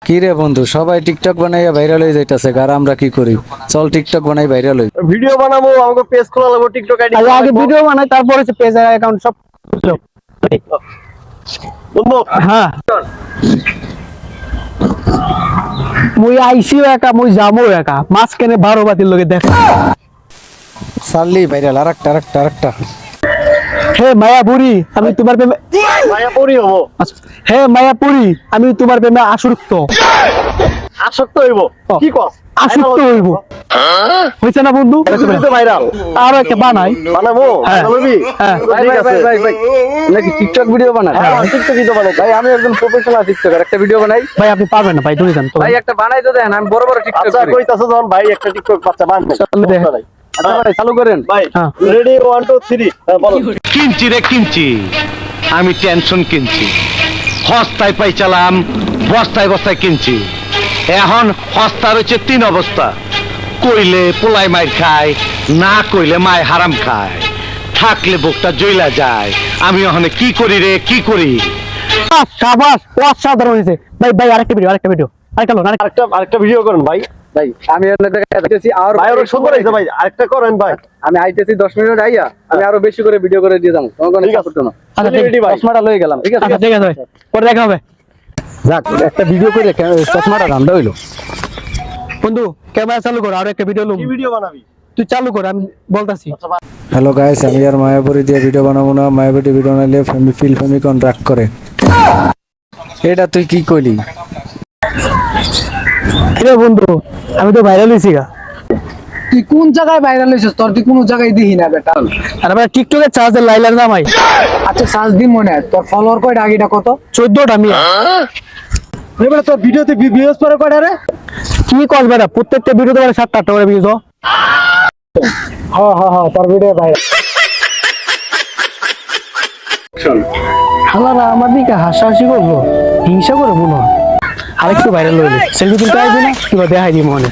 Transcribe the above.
কি রে বন্ধু, সবাই টিকটক বানাইয়া ভাইরাল হয়ে যাইতাছে, আর আমরা কি করি? চল টিকটক বানাই, ভাইরাল হই। ভিডিও বানাবো, আমাকে পেজ খোলা লাগবে, টিকটক আইডি আগে আগে ভিডিও বানাই, তারপরে পেজ অ্যাকাউন্ট সব বলবো। হ্যাঁ মুই আইসিও একা, মুই যামো একা, মাঝখানে 12 বাতির লগে দেখা। সারলি ভাইরাল, আরেকটা। হে মায়াপুরি, আমি তোমার প্রেমে মায়াপুরি হবো, হে মায়াপুরি, আমি তোমার প্রেমে আসক্ত আসক্ত হইব। কি কস? আসক্ত হইব, হইছে না বন্ধু? ভাইরাল আরো একটা বানাই, বানাবো। হ্যাঁ। বানাবি? হ্যাঁ। ঠিক আছে। নাকি টিকটক ভিডিও বানাই? হ্যাঁ, টিকটক ভিডিও বানাই। ভাই আমি একজন প্রফেশনাল টিকটকার, একটা ভিডিও বানাই। ভাই আপনি পারবেন না ভাই, দূরে যান তো ভাই একটা বানাই তো দেন, আমি বড় টিকটক আচ্ছা, করি। কইতাছো যখন ভাই একটা টিকটক বাচ্চা বানাই। চল দে। আচ্ছা ভাই চালু করেন। ভাই হ্যাঁ। রেডি 1 2 3 বলো। কিনছি রে কিনছি, আমি টেনশন কিনছি, হস্তায় পাইছিলাম, বস্তায় বস্তায় কিনছি। এখন হস্তা রয়েছে 3 অবস্থা: কইলে পোলাই মায়ের খায়, না কইলে মায় হারাম খায়, থাকলে বুকটা জ্বলা যায়। আমি ওখানে কি করি রে, কি করি? শাবাশ, অসাধারণ হয়েছে ভাই। ভাই আরেকটা ভিডিও, আরেকটা লোন, আরেকটা ভিডিও করেন ভাই। ভাই আমি আইতেছি, আর ভাই অনেক সুন্দর হইছে ভাই, আরেকটা করেন ভাই। আমি আইতেছি 10 মিনিট আইয়া, আমি আরো বেশি করে ভিডিও করে দিয়ে যাবো, তোমাকে অনেক ঠিক আছে। সাপোর্ট করো। আচ্ছা ঠিক রেডি ভাই। চশমাটা লয়ে গেলাম, ঠিক আছে? আচ্ছা ঠিক আছে ভাই, পরে দেখা হবে। যাক, একটা ভিডিও করে চশমাটা ধান্দা হইলো। বন্ধু ক্যামেরা চালু কর, আর একটা ভিডিও লুম। কি ভিডিও বানাবি? তুই চালু কর, আমি বলতাছি। হ্যালো গাইস, আমি আর মায়াপুরি দিয়ে ভিডিও বানাবো না। মায়াপুরি ভিডিও বানাইলে ফেমিকন রাগ করে। এটা তুই কি কইলি? রে বন্ধু, আমি তো ভাইরাল হইছি গা। তুই কোন জায়গায় ভাইরাল হয়েছিস? তোর তুই কোন জায়গায় দিহি না বেটা। আর ভাই টিকটকে চার্জের লাইলার জামাই আচ্ছা সার্চ দিন মনে হয়। তোর ফলোয়ার কয়টা আগেটা কত? 14টা মিয়া। এবারে তোর ভিডিওতে ভিউজ পরে কয়টা রে? কি কস বেটা, প্রত্যেকটা ভিডিওতে মানে 7-8টা করে ভিউজ। হ্যাঁ তোর ভিডিও ভাইরাল। হালারা আমার দিকে হাসাহাসি করবো, হিংসা করে মনে হয়। আরেকটু ভাইরাল হইলে সেলফি তুলতে আসবি না, কিবা দেখাই দিই মনে।